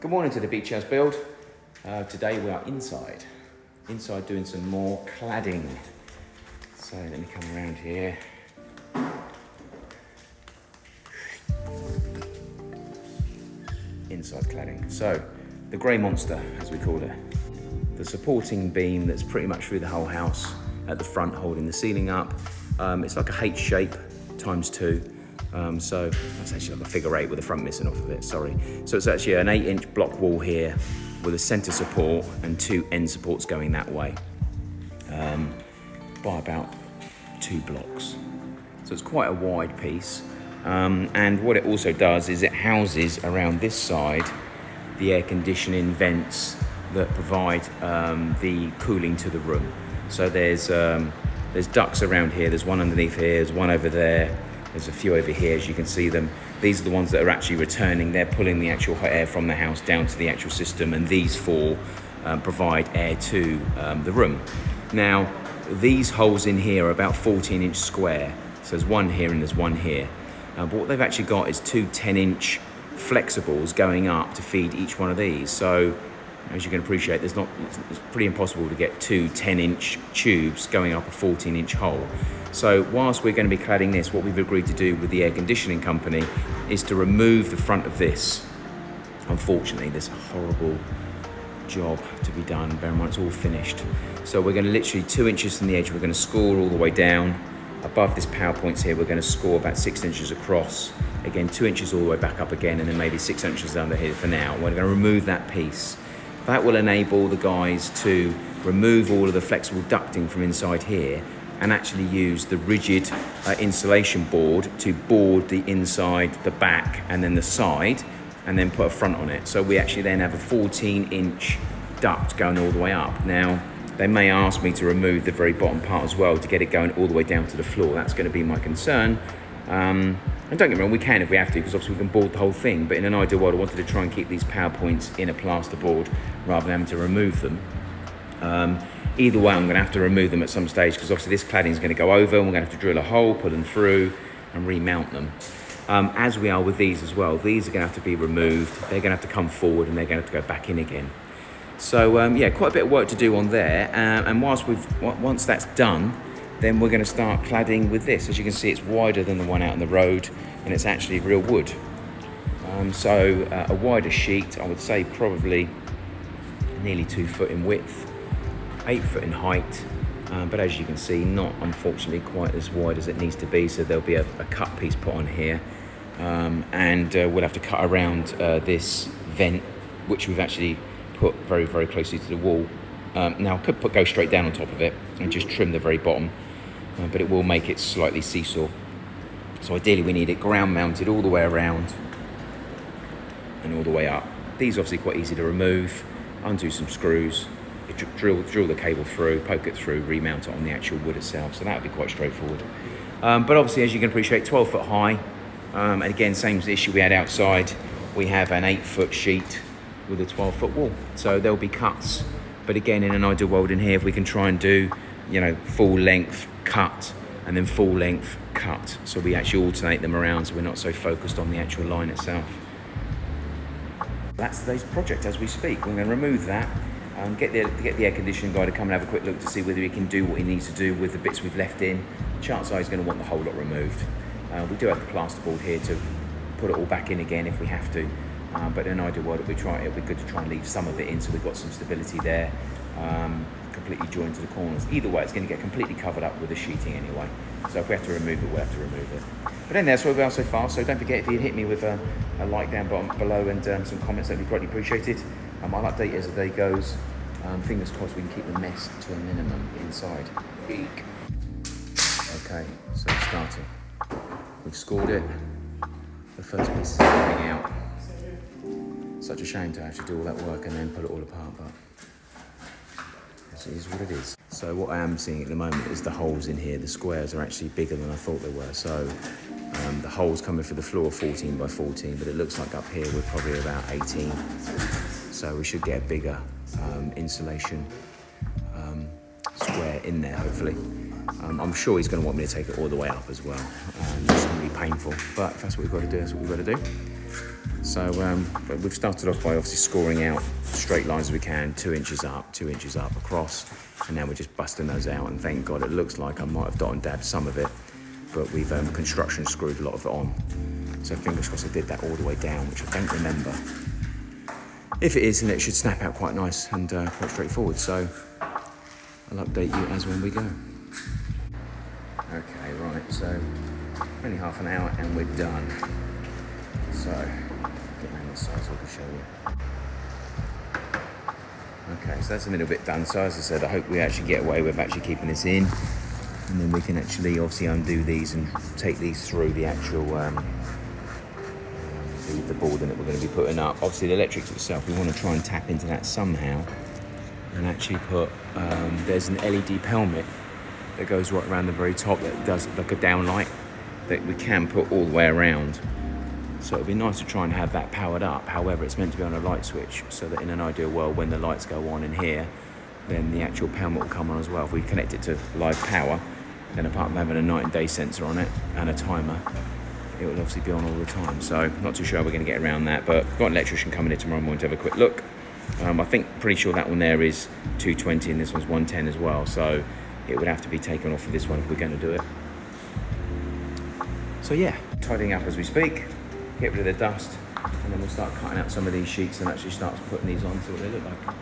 Good morning to the Beach House build. Today we are inside doing some more cladding. So let me come around here. Inside cladding. So the grey monster, as we call it. The supporting beam that's pretty much through the whole house at the front, holding the ceiling up. It's like a H shape times 2. So that's actually like a figure 8 with the front missing off of it, sorry. So it's actually an 8-inch block wall here with a center support and 2 end supports going that way by about 2 blocks. So it's quite a wide piece. And what it also does is it houses around this side the air conditioning vents that provide the cooling to the room. So there's ducts around here, there's one underneath here, there's one over there. There's a few over here, as you can see them. These are the ones that are actually returning. They're pulling the actual hot air from the house down to the actual system, and these 4 provide air to the room. Now, these holes in here are about 14-inch square. So there's one here and there's one here. But what they've actually got is 2 10-inch flexibles going up to feed each one of these. So, as you can appreciate, it's pretty impossible to get 2 10-inch tubes going up a 14-inch hole. So whilst we're going to be cladding this, what we've agreed to do with the air conditioning company is to remove the front of this. Unfortunately, there's a horrible job to be done. Bear in mind, it's all finished. So we're going to literally 2 inches from the edge, we're going to score all the way down. Above this power points here, we're going to score about 6 inches across. Again, 2 inches all the way back up again, and then maybe 6 inches under here for now. We're going to remove that piece. That will enable the guys to remove all of the flexible ducting from inside here and actually use the rigid insulation board to board the inside, the back, and then the side, and then put a front on it. So we actually then have a 14-inch duct going all the way up. Now, they may ask me to remove the very bottom part as well to get it going all the way down to the floor. That's going to be my concern. And don't get me wrong, we can if we have to, because obviously we can board the whole thing. But in an ideal world, I wanted to try and keep these power points in a plasterboard rather than having to remove them. Either way, I'm going to have to remove them at some stage, because obviously this cladding is going to go over and we're going to have to drill a hole, put them through and remount them. As we are with these as well, these are going to have to be removed. They're going to have to come forward and they're going to have to go back in again. So yeah, quite a bit of work to do on there. And once that's done, then we're going to start cladding with this. As you can see, it's wider than the one out on the road, and it's actually real wood. So a wider sheet, I would say probably nearly 2 foot in width, 8 foot in height, but as you can see, not unfortunately quite as wide as it needs to be. So there'll be a cut piece put on here, and we'll have to cut around this vent, which we've actually put very, very closely to the wall. Now I could go straight down on top of it and just trim the very bottom, but it will make it slightly seesaw. So ideally we need it ground mounted all the way around and all the way up. These are obviously quite easy to remove. Undo some screws, drill the cable through, poke it through, remount it on the actual wood itself. So that would be quite straightforward. But obviously, as you can appreciate, 12 foot high. And again, same issue we had outside. We have an 8-foot sheet with a 12-foot wall. So there'll be cuts. But again, in an ideal world in here, if we can try and do, full length cut and then full length cut. So we actually alternate them around, so we're not so focused on the actual line itself. That's today's project as we speak. We're going to remove that and get the air conditioning guy to come and have a quick look to see whether he can do what he needs to do with the bits we've left in. Chances are he's going to want the whole lot removed. We do have the plasterboard here to put it all back in again if we have to. But in an ideal world, it'll be good to try and leave some of it in so we've got some stability there, completely joined to the corners. Either way, it's going to get completely covered up with the sheeting anyway. So if we have to remove it, we'll have to remove it. But anyway, that's where we are so far. So don't forget, if you'd hit me with a like down below and some comments, that'd be greatly appreciated. I'll update you as the day goes. Fingers crossed we can keep the mess to a minimum inside. Eek. Okay, so it's starting. We've scored it. The first piece is coming out. Such a shame to have to do all that work and then put it all apart, but it is what it is. So what I am seeing at the moment is the holes in here. The squares are actually bigger than I thought they were. So the holes coming for the floor are 14 by 14, but it looks like up here we're probably about 18. So we should get a bigger insulation square in there, hopefully. I'm sure he's going to want me to take it all the way up as well. It's going to be painful, but if that's what we've got to do, that's what we've got to do. So but we've started off by obviously scoring out straight lines as we can, 2 inches up, 2 inches up across, and now we're just busting those out, and thank God it looks like I might have dot and dabbed some of it, but we've construction screwed a lot of it on. So fingers crossed I did that all the way down, which I don't remember. If it is, then it should snap out quite nice and quite straightforward, so I'll update you as when we go. Okay, right, so only half an hour and we're done. So, get around this side so I can show you. Okay, so that's a little bit done. So as I said, I hope we actually get away with actually keeping this in, and then we can actually obviously undo these and take these through the actual the boarding that we're going to be putting up. Obviously the electrics itself, we want to try and tap into that somehow and actually put, there's an LED pelmet that goes right around the very top that does like a downlight that we can put all the way around. So it'd be nice to try and have that powered up. However, it's meant to be on a light switch, so that in an ideal world, when the lights go on in here, then the actual pelmet will come on as well. If we connect it to live power, then apart from having a night and day sensor on it and a timer, it will obviously be on all the time. So not too sure how we're going to get around that, but we've got an electrician coming in tomorrow morning to have a quick look. I think pretty sure that one there is 220 and this one's 110 as well, so it would have to be taken off of this one if we're going to do it. So yeah, tidying up as we speak, get rid of the dust, and then we'll start cutting out some of these sheets and actually start putting these on, see what they look like.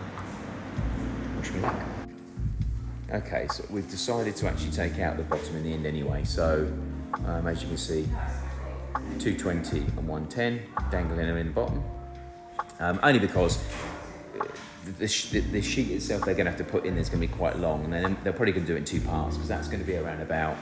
Wish me luck. Okay, so we've decided to actually take out the bottom in the end anyway, so as you can see, 220 and 110 dangling them in the bottom, only because the sheet itself they're going to have to put in is going to be quite long, and then they're probably going to do it in 2 parts because that's going to be around about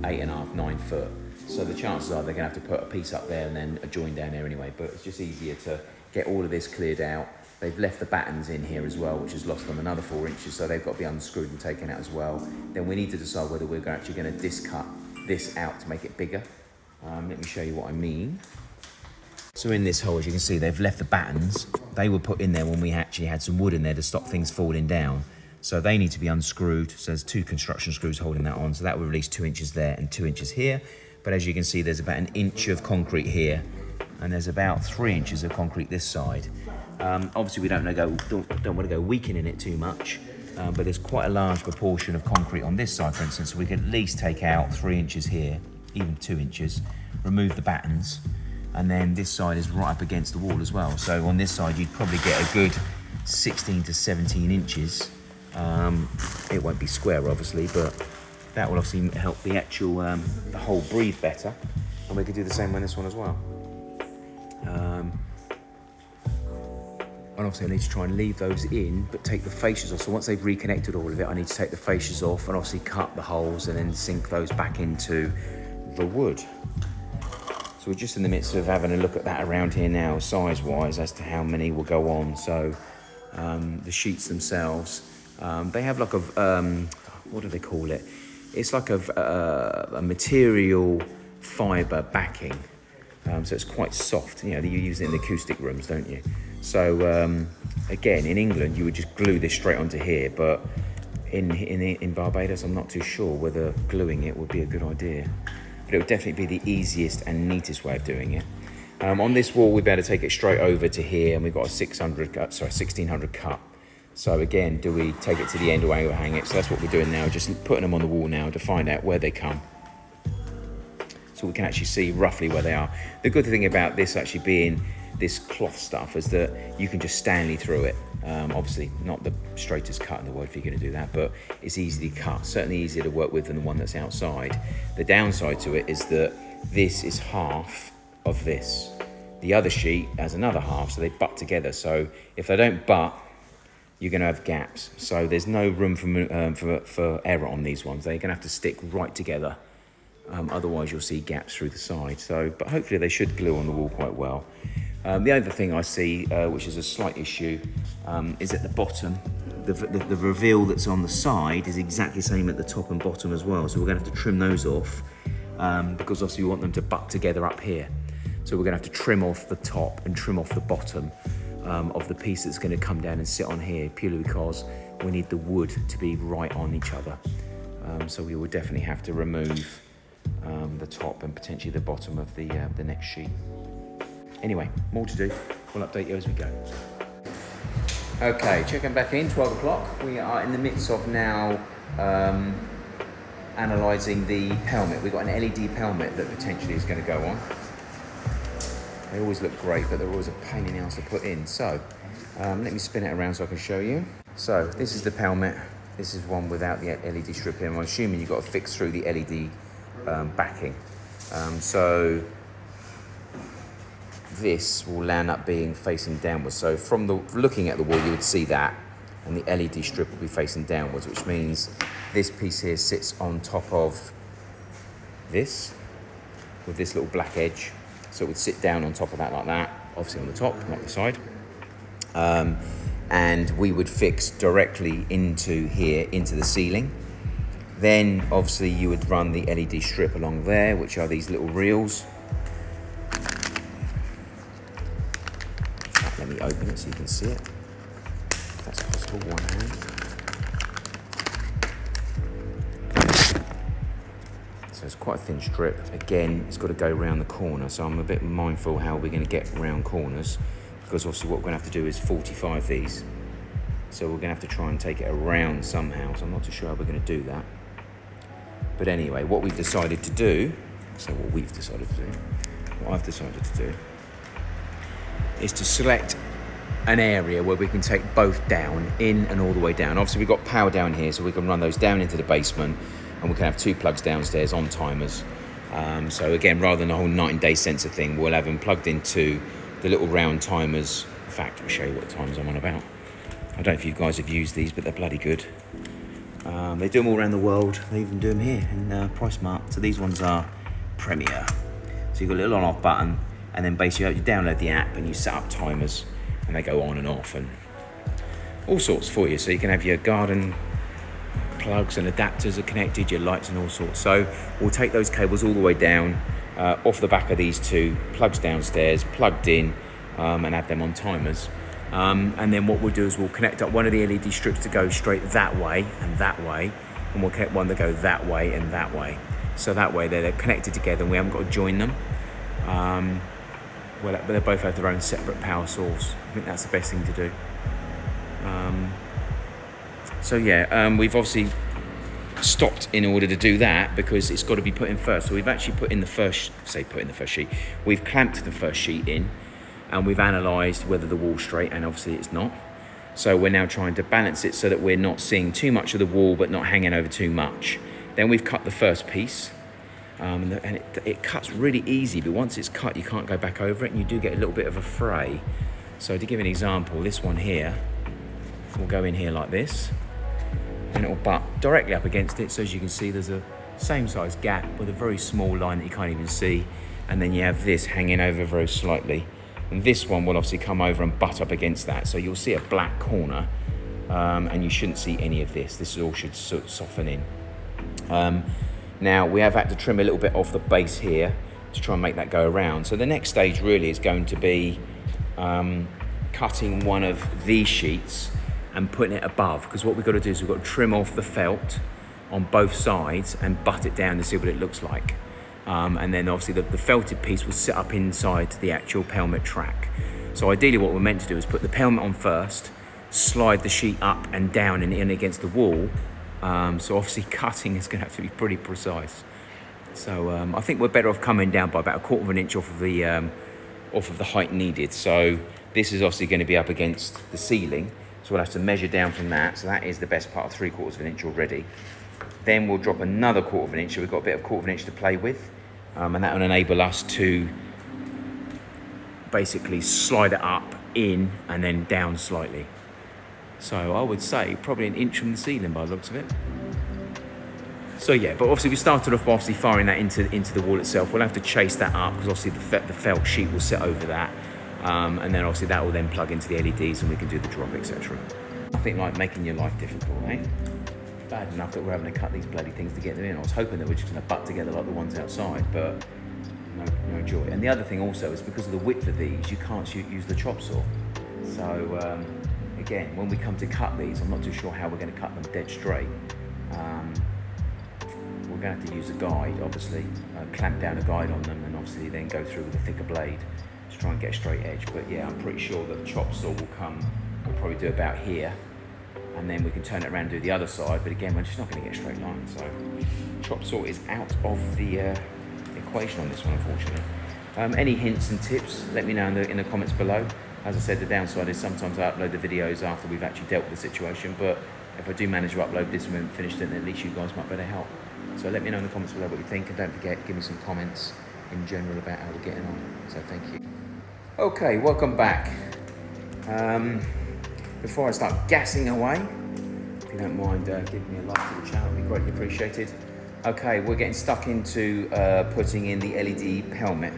8.5, 9 foot. So the chances are they're going to have to put a piece up there and then a join down there anyway, but it's just easier to get all of this cleared out. They've left the battens in here as well, which has lost them another 4 inches, so they've got to be unscrewed and taken out as well. Then we need to decide whether we're actually going to discut this out to make it bigger. Let me show you what I mean. So in this hole, as you can see, they've left the battens. They were put in there when we actually had some wood in there to stop things falling down. So they need to be unscrewed. So there's 2 construction screws holding that on. So that will release 2 inches there and 2 inches here. But as you can see, there's about 1 inch of concrete here, and there's about 3 inches of concrete this side. Obviously, we don't want to go weakening it too much, but there's quite a large proportion of concrete on this side, for instance. So we can at least take out 3 inches here, even 2 inches, remove the battens, and then this side is right up against the wall as well. So on this side, you'd probably get a good 16 to 17 inches. It won't be square, obviously, but that will obviously help the actual the hole breathe better, and we could do the same on this one as well. And obviously I need to try and leave those in, but take the fascias off. So once they've reconnected all of it, I need to take the fascias off and obviously cut the holes and then sink those back into the wood. So we're just in the midst of having a look at that around here now, size-wise, as to how many will go on. So the sheets themselves, they have like a, what do they call it? It's like a material fibre backing. So it's quite soft. You know, you use it in the acoustic rooms, don't you? So again, in England, you would just glue this straight onto here, but in Barbados, I'm not too sure whether gluing it would be a good idea. But it would definitely be the easiest and neatest way of doing it. On this wall, we'd be able to take it straight over to here, and we've got a 1600 cut. So again, do we take it to the end or hang it? So that's what we're doing now, just putting them on the wall now to find out where they come, so we can actually see roughly where they are. The good thing about this actually being this cloth stuff is that you can just Stanley through it. Obviously not the straightest cut in the world if you're going to do that, but it's easily cut, certainly easier to work with than the one that's outside. The downside to it is that this is half of this. The other sheet has another half, so they butt together. So if they don't butt, you're going to have gaps. So there's no room for error on these ones. They're going to have to stick right together. Otherwise you'll see gaps through the side. So, but hopefully they should glue on the wall quite well. The other thing I see, which is a slight issue, is at the bottom. The reveal that's on the side is exactly the same at the top and bottom as well. So we're going to have to trim those off because obviously we want them to butt together up here. So we're going to have to trim off the top and trim off the bottom of the piece that's going to come down and sit on here, purely because we need the wood to be right on each other. So we will definitely have to remove the top and potentially the bottom of the next sheet. Anyway, more to do. We'll update you as we go. Okay, checking back in, 12 o'clock. We are in the midst of now analysing the pelmet. We've got an LED pelmet that potentially is going to go on. They always look great, but they're always a pain in the ass to put in. So, let me spin it around so I can show you. So, this is the pelmet. This is one without the LED strip in. I'm assuming you've got to fix through the LED backing. So, this will land up being facing downwards. So, from looking at the wall, you would see that, and the LED strip will be facing downwards, which means this piece here sits on top of this, with this little black edge. So it would sit down on top of that like that, obviously on the top, not the side. And we would fix directly into here, into the ceiling. Then obviously you would run the LED strip along there, which are these little reels. In fact, let me open it so you can see it. If that's possible, one hand. So it's quite a thin strip. Again, it's got to go around the corner, so I'm a bit mindful how we're going to get around corners, because obviously what we're going to have to do is 45 these. So we're going to have to try and take it around somehow, so I'm not too sure how we're going to do that. But anyway, what I've decided to do, what I've decided to do is to select an area where we can take both down, in and all the way down. Obviously we've got power down here, so we can run those down into the basement, and we can have 2 plugs downstairs on timers. So again, rather than a whole night and day sensor thing, we'll have them plugged into the little round timers. In fact, I'll show you what timers I'm on about. I don't know if you guys have used these, but they're bloody good. They do them all around the world. They even do them here in PriceMart. So these ones are Premier. So you've got a little on-off button, and then basically you download the app and you set up timers, and they go on and off and all sorts for you. So you can have your garden plugs and adapters are connected, your lights and all sorts. So we'll take those cables all the way down, off the back of these 2, plugs downstairs, plugged in, and have them on timers. And then what we'll do is we'll connect up one of the LED strips to go straight that way, and we'll connect one that go that way and that way. So that way they're connected together and we haven't got to join them. Well, they both have their own separate power source. I think that's the best thing to do. So yeah, we've obviously stopped in order to do that because it's got to be put in first. So we've actually put in the first sheet. We've clamped the first sheet in, and we've analysed whether the wall's straight, and obviously it's not. So we're now trying to balance it so that we're not seeing too much of the wall but not hanging over too much. Then we've cut the first piece, and it cuts really easy, but once it's cut you can't go back over it, and you do get a little bit of a fray. So to give an example, this one here will go in here like this, and it will butt directly up against it. So as you can see, there's a same size gap with a very small line that you can't even see, and then you have this hanging over very slightly. And this one will obviously come over and butt up against that. So you'll see a black corner, and you shouldn't see any of this. This all should soften in. Now we have had to trim a little bit off the base here to try and make that go around. So the next stage really is going to be cutting one of these sheets and putting it above, because what we've got to do is we've got to trim off the felt on both sides and butt it down to see what it looks like. And then obviously the felted piece will sit up inside the actual pelmet track. So ideally what we're meant to do is put the pelmet on first, slide the sheet up and down and in against the wall. So obviously cutting is going to have to be pretty precise. So I think we're better off coming down by about 1/4 of an inch off of the height needed. So this is obviously going to be up against the ceiling. So we'll have to measure down from that. So that is the best part of 3/4 of an inch already. Then we'll drop another 1/4 of an inch. So we've got a bit of 1/4 of an inch to play with. And that will enable us to basically slide it up, in, and then down slightly. So I would say probably 1 inch from the ceiling by the looks of it. So yeah, but obviously we started off by obviously firing that into the wall itself. We'll have to chase that up because obviously the felt sheet will sit over that. And then obviously that will then plug into the LEDs and we can do the drop, etc. Nothing like making your life difficult, eh? Bad enough that we're having to cut these bloody things to get them in. I was hoping that we're just going to butt together like the ones outside, but no joy. And the other thing also is because of the width of these, you can't use the chop saw. So again, when we come to cut these, I'm not too sure how we're going to cut them dead straight. We're going to have to use a guide, obviously, clamp down a guide on them, and obviously then go through with a thicker blade to to try and get a straight edge. But yeah, I'm pretty sure that the chop saw will probably do about here, and then we can turn it around and do the other side. But again, we're just not going to get a straight line. So chop saw is out of the equation on this one, unfortunately. Any hints and tips, let me know in the comments below. As I said, the downside is sometimes I upload the videos after we've actually dealt with the situation, but if I do manage to upload this and we haven't finished it, then at least you guys might better help. So let me know in the comments below what you think, and don't forget, give me some comments in general about how we're getting on. So thank you. Okay, welcome back. Before I start gassing away, if you don't mind giving me a like to the channel, it'd be greatly appreciated. Okay, we're getting stuck into putting in the LED pelmet,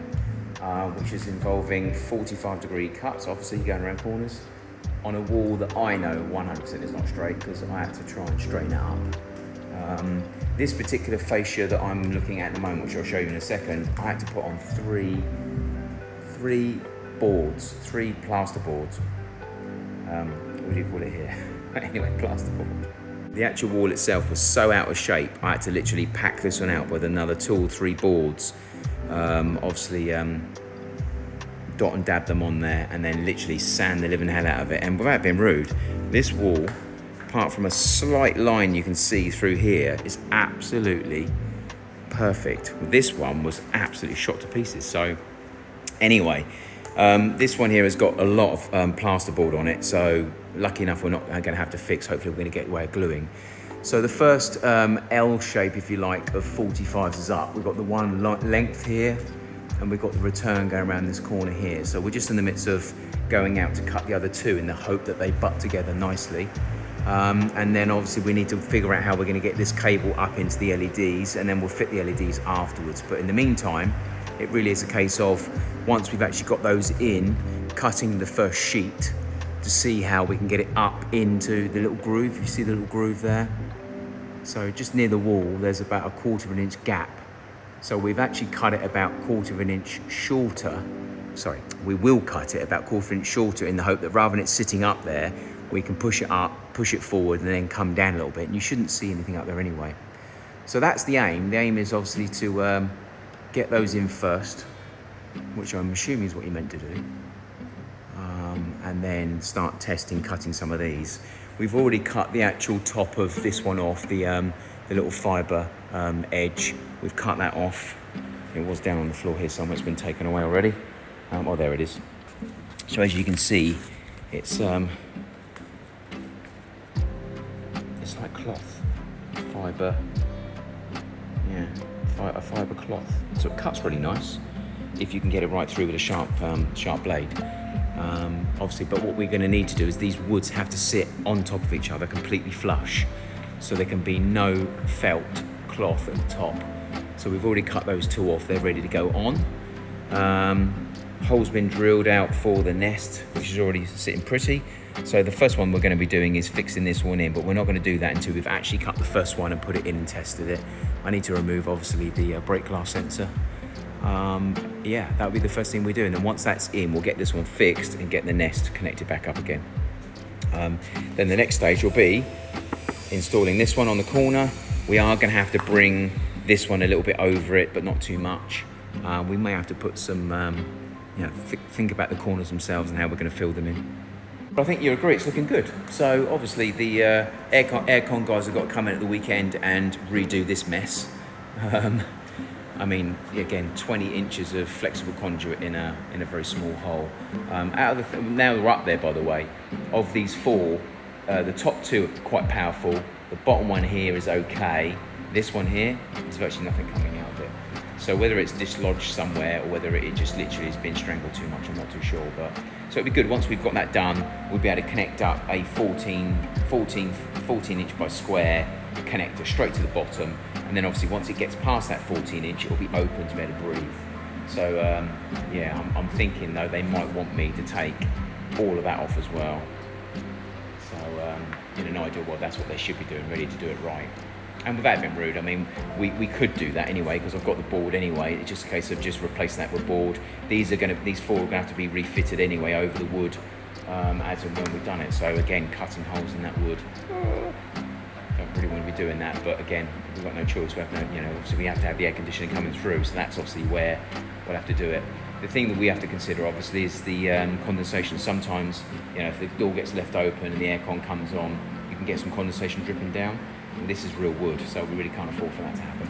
which is involving 45-degree cuts, obviously going around corners, on a wall that I know 100% is not straight because I had to try and straighten it up. This particular fascia that I'm looking at the moment, which I'll show you in a second, I had to put on three plaster boards. What do you call it here? Anyway, plasterboard. The actual wall itself was so out of shape, I had to literally pack this one out with another 2 or 3 boards. Obviously, dot and dab them on there, and then literally sand the living hell out of it. And without being rude, this wall, apart from a slight line you can see through here, is absolutely perfect. This one was absolutely shot to pieces. So anyway, this one here has got a lot of plasterboard on it, so lucky enough we're not going to have to fix. Hopefully we're going to get away with gluing. So the first L shape, if you like, of 45s is up. We've got the one length here, and we've got the return going around this corner here. So we're just in the midst of going out to cut the other 2 in the hope that they butt together nicely. And then obviously we need to figure out how we're going to get this cable up into the LEDs, and then we'll fit the LEDs afterwards. But in the meantime, it really is a case of, once we've actually got those in, cutting the first sheet to see how we can get it up into the little groove. You see the little groove there? So just near the wall, there's about a 1/4 of an inch gap. So we've actually cut it about 1/4 of an inch shorter. Sorry, we will cut it about 1/4 of an inch shorter in the hope that rather than it sitting up there, we can push it up, push it forward, and then come down a little bit. And you shouldn't see anything up there anyway. So that's the aim. The aim is obviously to get those in first, which I'm assuming is what you meant to do. And then start testing cutting some of these. We've already cut the actual top of this one off, the little fibre edge. We've cut that off. It was down on the floor here somewhere. It's been taken away already. Oh, there it is. So as you can see, it's like cloth, fibre. Yeah, a fibre cloth. So it cuts really nice if you can get it right through with a sharp blade. Obviously, but what we're going to need to do is these woods have to sit on top of each other completely flush, so there can be no felt cloth at the top. So we've already cut those 2 off. They're ready to go on. Hole's been drilled out for the nest, which is already sitting pretty. So the first one we're going to be doing is fixing this one in, but we're not going to do that until we've actually cut the first one and put it in and tested it. I need to remove, obviously, the brake glass sensor. Yeah, that'll be the first thing we do, and then once that's in, we'll get this one fixed and get the nest connected back up again. Then the next stage will be installing this one on the corner. We are going to have to bring this one a little bit over it, but not too much. We may have to put some, think about the corners themselves and how we're going to fill them in. But I think you agree, it's looking good. So obviously the aircon guys have got to come in at the weekend and redo this mess. I mean, again, 20 inches of flexible conduit in a very small hole. Now we're up there, by the way. Of these 4, the top 2 are quite powerful. The bottom one here is okay. This one here, there's virtually nothing coming out of it. So whether it's dislodged somewhere or whether it just literally has been strangled too much, I'm not too sure. But so it'd be good once we've got that done, we'll be able to connect up a 14 inch by square connector straight to the bottom, and then obviously once it gets past that 14 inch, it'll be open to be able to breathe. So yeah, I'm thinking though they might want me to take all of that off as well. So in an ideal world, that's what they should be doing, ready to do it right. And without being rude, I mean, we could do that anyway because I've got the board anyway. It's just a case of just replacing that with board. These 4 are going to have to be refitted anyway over the wood as and when we've done it. So again, cutting holes in that wood. Don't really want to be doing that, but again, we've got no choice. We have no, obviously we have to have the air conditioning coming through, so that's obviously where we'll have to do it. The thing that we have to consider, obviously, is the condensation. Sometimes, you know, if the door gets left open and the aircon comes on, you can get some condensation dripping down. And this is real wood, so we really can't afford for that to happen.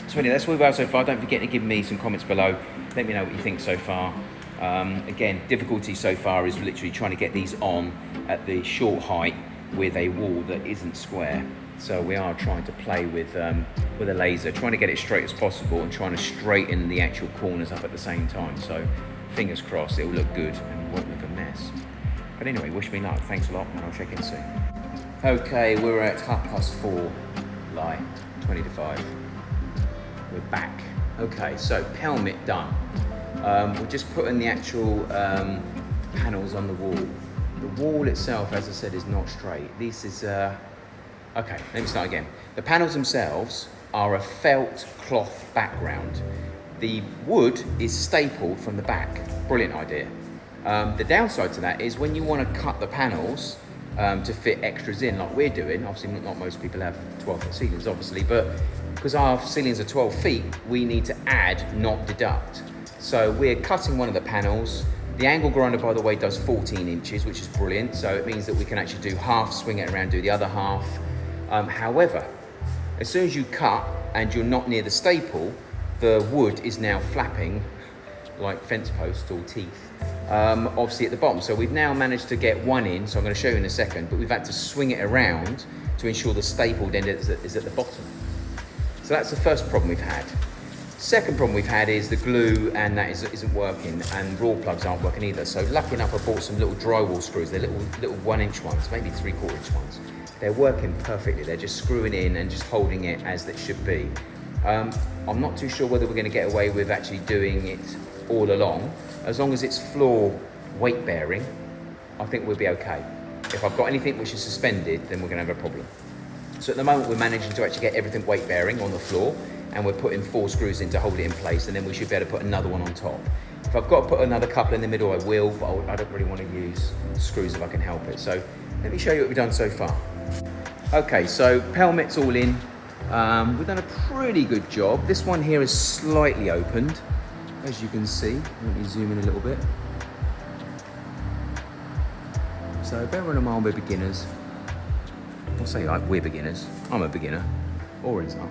So anyway, that's what we've got so far. Don't forget to give me some comments below. Let me know what you think so far. Again, difficulty so far is literally trying to get these on at the short height with a wall that isn't square. So we are trying to play with a laser, trying to get it straight as possible and trying to straighten the actual corners up at the same time. So fingers crossed it will look good and won't look a mess. But anyway, wish me luck. Thanks a lot, and I'll check in soon. Okay, we're at 4:30, 20 to 5. We're back. Okay, so pelmet done. We're just putting the actual panels on the wall. The wall itself, as I said, is not straight. This is, okay, let me start again. The panels themselves are a felt cloth background. The wood is stapled from the back. Brilliant idea. The downside to that is when you want to cut the panels to fit extras in, like we're doing, obviously not most people have 12-foot ceilings, obviously, but because our ceilings are 12 feet, we need to add, not deduct. So we're cutting one of the panels. The angle grinder, by the way, does 14 inches, which is brilliant. So it means that we can actually do half, swing it around, do the other half. However, as soon as you cut and you're not near the staple, the wood is now flapping like fence posts or teeth, obviously at the bottom. So we've now managed to get one in, so I'm going to show you in a second, but we've had to swing it around to ensure the stapled end is at the bottom. So that's the first problem we've had. Second problem we've had is the glue, and that isn't working, and raw plugs aren't working either. So lucky enough, I bought some little drywall screws. They're little 1-inch ones, maybe 3/4 inch ones. They're working perfectly. They're just screwing in and just holding it as it should be. I'm not too sure whether we're going to get away with actually doing it all along. As long as it's floor weight bearing, I think we'll be okay. If I've got anything which is suspended, then we're going to have a problem. So at the moment, we're managing to actually get everything weight bearing on the floor, and we're putting 4 screws in to hold it in place, and then we should be able to put another one on top. If I've got to put another couple in the middle, I will, but I don't really want to use screws if I can help it. So let me show you what we've done so far. Okay, so pelmet's all in. We've done a pretty good job. This one here is slightly opened, as you can see. Let me zoom in a little bit. So bear in mind we're beginners. I'll say like we're beginners. I'm a beginner, or is not.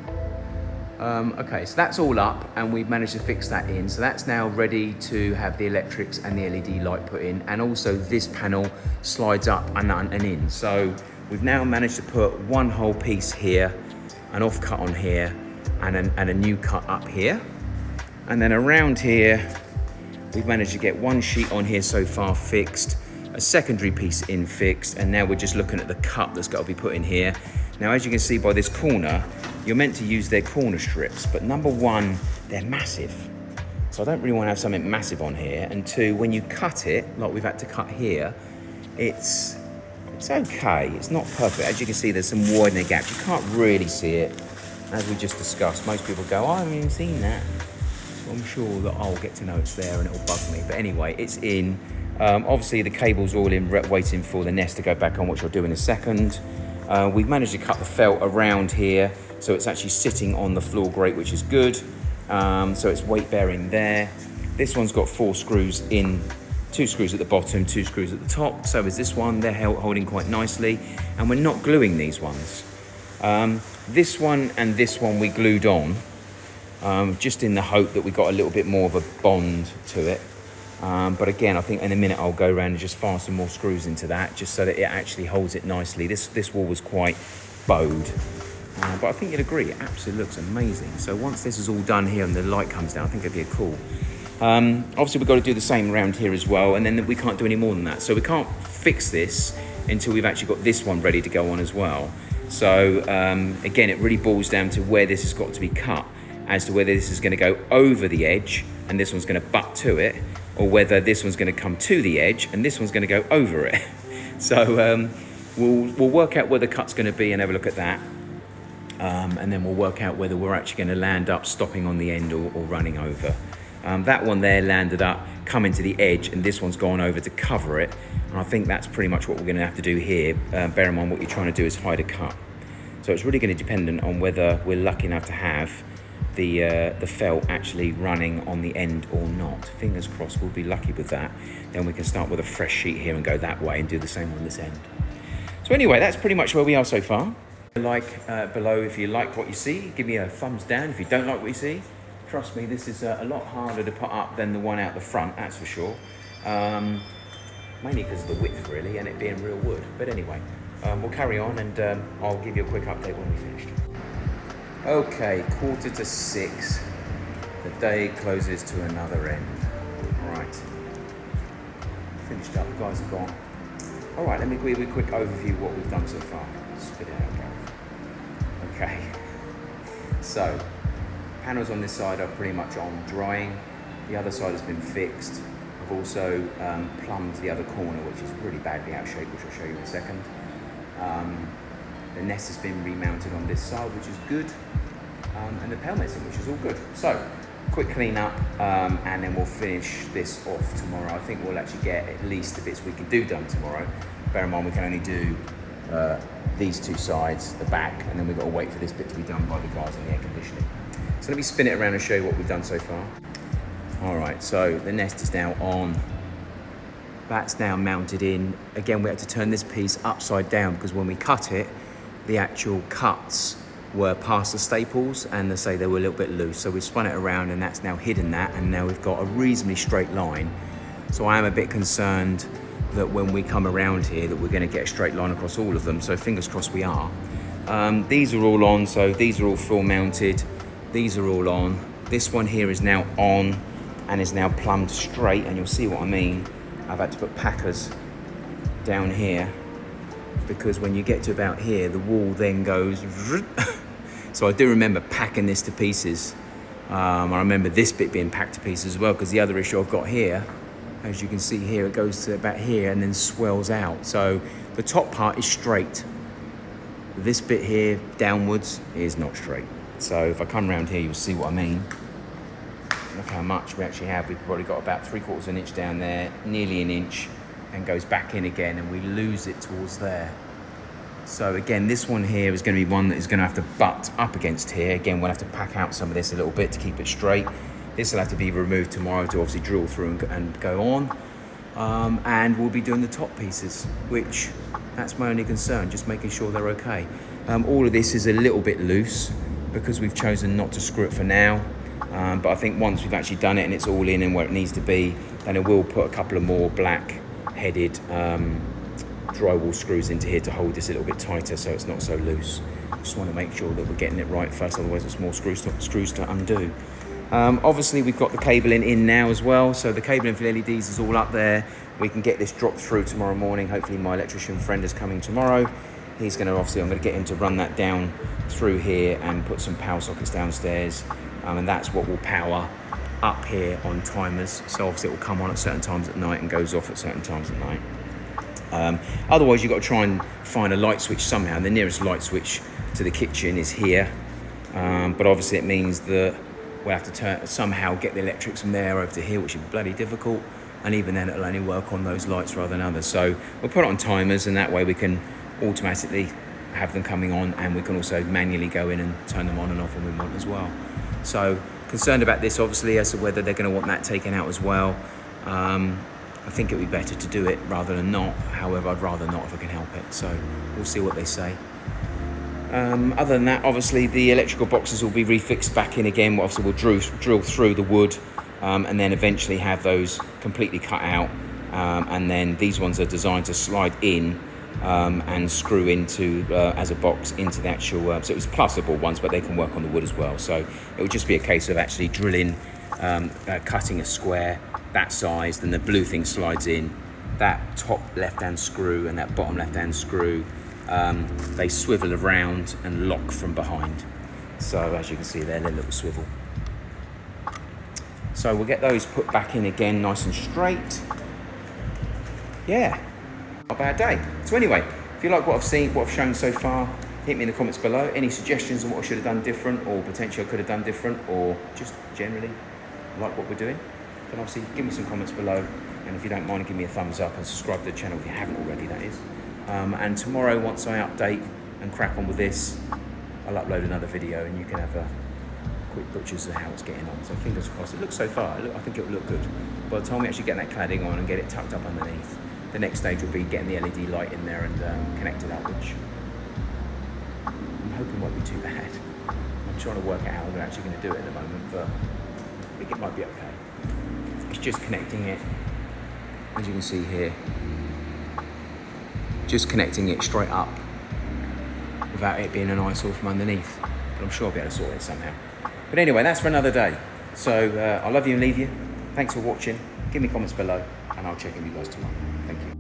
Okay, so that's all up, and we've managed to fix that in. So that's now ready to have the electrics and the LED light put in, and also this panel slides up and in. So we've now managed to put one whole piece here, an off cut on here, and a new cut up here. And then around here, we've managed to get one sheet on here so far fixed, a secondary piece in fixed, and now we're just looking at the cut that's got to be put in here. Now, as you can see by this corner, you're meant to use their corner strips, but number one, they're massive. So I don't really want to have something massive on here. And two, when you cut it, like we've had to cut here, it's okay. It's not perfect. As you can see, there's some widening gaps. You can't really see it, as we just discussed. Most people go, I haven't even seen that. So I'm sure that I'll get to know it's there and it'll bug me. But anyway, it's in. Obviously, the cable's all in, waiting for the nest to go back on, which I'll do in a second. We've managed to cut the felt around here, so it's actually sitting on the floor grate, which is good. So it's weight bearing there. This one's got 4 screws in, 2 screws at the bottom, 2 screws at the top. So is this one. They're holding quite nicely, and we're not gluing these ones. This one and this one we glued on, just in the hope that we got a little bit more of a bond to it. But again, I think in a minute I'll go around and just fasten more screws into that, just so that it actually holds it nicely. This wall was quite bowed, but I think you'd agree, it absolutely looks amazing. So once this is all done here and the light comes down, I think it'd be cool. Obviously, we've got to do the same around here as well, and then we can't do any more than that. So we can't fix this until we've actually got this one ready to go on as well. So again, it really boils down to where this has got to be cut, as to whether this is going to go over the edge and this one's going to butt to it, or whether this one's going to come to the edge and this one's going to go over it. So we'll work out where the cut's going to be and have a look at that. And then we'll work out whether we're actually going to land up stopping on the end or running over. That one there landed up coming to the edge, and this one's gone over to cover it. And I think that's pretty much what we're going to have to do here. Bear in mind what you're trying to do is hide a cut. So it's really going to depend on whether we're lucky enough to have the felt actually running on the end or not. Fingers crossed, we'll be lucky with that. Then we can start with a fresh sheet here and go that way and do the same on this end. So anyway, that's pretty much where we are so far. Like below if you like what you see, give me a thumbs down. If you don't like what you see, trust me, this is a lot harder to put up than the one out the front, that's for sure. Mainly because of the width really, and it being real wood. But anyway, we'll carry on, and I'll give you a quick update when we're finished. Okay, 5:45. The day closes to another end. Right, finished up, the guys are gone. All right, let me give you a quick overview of what we've done so far. Spit it out, Gareth. Okay, so panels on this side are pretty much on drying. The other side has been fixed. I've also plumbed the other corner, which is really badly out of shape, which I'll show you in a second. The nest has been remounted on this side, which is good, and the pelmet's in, which is all good. So, quick clean up, and then we'll finish this off tomorrow. I think we'll actually get at least the bits we can do done tomorrow. Bear in mind, we can only do these two sides, the back, and then we've got to wait for this bit to be done by the guys on the air conditioning. So let me spin it around and show you what we've done so far. All right, so the nest is now on. That's now mounted in. Again, we had to turn this piece upside down because when we cut it, the actual cuts were past the staples, and they say they were a little bit loose. So we spun it around, and that's now hidden that, and now we've got a reasonably straight line. So I am a bit concerned that when we come around here that we're going to get a straight line across all of them. So fingers crossed we are. These are all on, so these are all full mounted. These are all on. This one here is now on and is now plumbed straight, and you'll see what I mean. I've had to put packers down here because when you get to about here, the wall then goes. So I do remember packing this to pieces. I remember this bit being packed to pieces as well, because the other issue I've got here, as you can see here, it goes to about here and then swells out. So the top part is straight. This bit here downwards is not straight. So if I come around here, you'll see what I mean. Look how much we actually have. We've probably got about 3/4 of an inch down there, nearly an inch, and goes back in again, and we lose it towards there. So again, this one here is going to be one that is going to have to butt up against here. Again, we'll have to pack out some of this a little bit to keep it straight. This will have to be removed tomorrow to obviously drill through and go on. And we'll be doing the top pieces, which that's my only concern, just making sure they're okay. All of this is a little bit loose because we've chosen not to screw it for now. But I think once we've actually done it and it's all in and where it needs to be, then I will put a couple of more black-headed drywall screws into here to hold this a little bit tighter so it's not so loose. Just want to make sure that we're getting it right first, otherwise it's more screws to undo. Obviously we've got the cabling in now as well, so the cabling for the LEDs is all up there. We can get this dropped through tomorrow morning. Hopefully my electrician friend is coming tomorrow. He's going to, obviously, I'm going to get him to run that down through here and put some power sockets downstairs. And that's what will power up here on timers. So obviously it will come on at certain times at night and goes off at certain times at night. Otherwise you've got to try and find a light switch somehow. And the nearest light switch to the kitchen is here. But obviously it means that we'll have to somehow get the electrics from there over to here, which is bloody difficult. And even then it'll only work on those lights rather than others. So we'll put it on timers, and that way we can automatically have them coming on, and we can also manually go in and turn them on and off when we want as well. So concerned about this obviously as to whether they're going to want that taken out as well. I think it would be better to do it rather than not. However, I'd rather not if I can help it. So we'll see what they say. Other than that, obviously the electrical boxes will be refixed back in again. Obviously we'll drill through the wood and then eventually have those completely cut out. And then these ones are designed to slide in and screw into as a box into the actual so it was plasterboard ones, but they can work on the wood as well. So it would just be a case of actually drilling, cutting a square that size, then the blue thing slides in, that top left hand screw and that bottom left hand screw, they swivel around and lock from behind. So as you can see there, they're a little swivel. So we'll get those put back in again nice and straight. Yeah, not a bad day. So anyway, if you like what I've seen, what I've shown so far, hit me in the comments below. Any suggestions on what I should have done different, or potentially I could have done different, or just generally like what we're doing, then obviously give me some comments below. And if you don't mind, give me a thumbs up and subscribe to the channel if you haven't already, that is. And tomorrow, once I update and crack on with this, I'll upload another video and you can have a quick butchers of how it's getting on. So fingers crossed. It looks so far, I think it will look good. By the time we actually get that cladding on and get it tucked up underneath, the next stage will be getting the LED light in there and connected up, which I'm hoping won't be too bad. I'm trying to work out how we're actually going to do it at the moment, but I think it might be okay. It's just connecting it, as you can see here, just connecting it straight up without it being an eyesore from underneath. But I'm sure I'll be able to sort it somehow. But anyway, that's for another day. So I love you and leave you. Thanks for watching. Give me comments below, and I'll check in with you guys tomorrow. Thank you.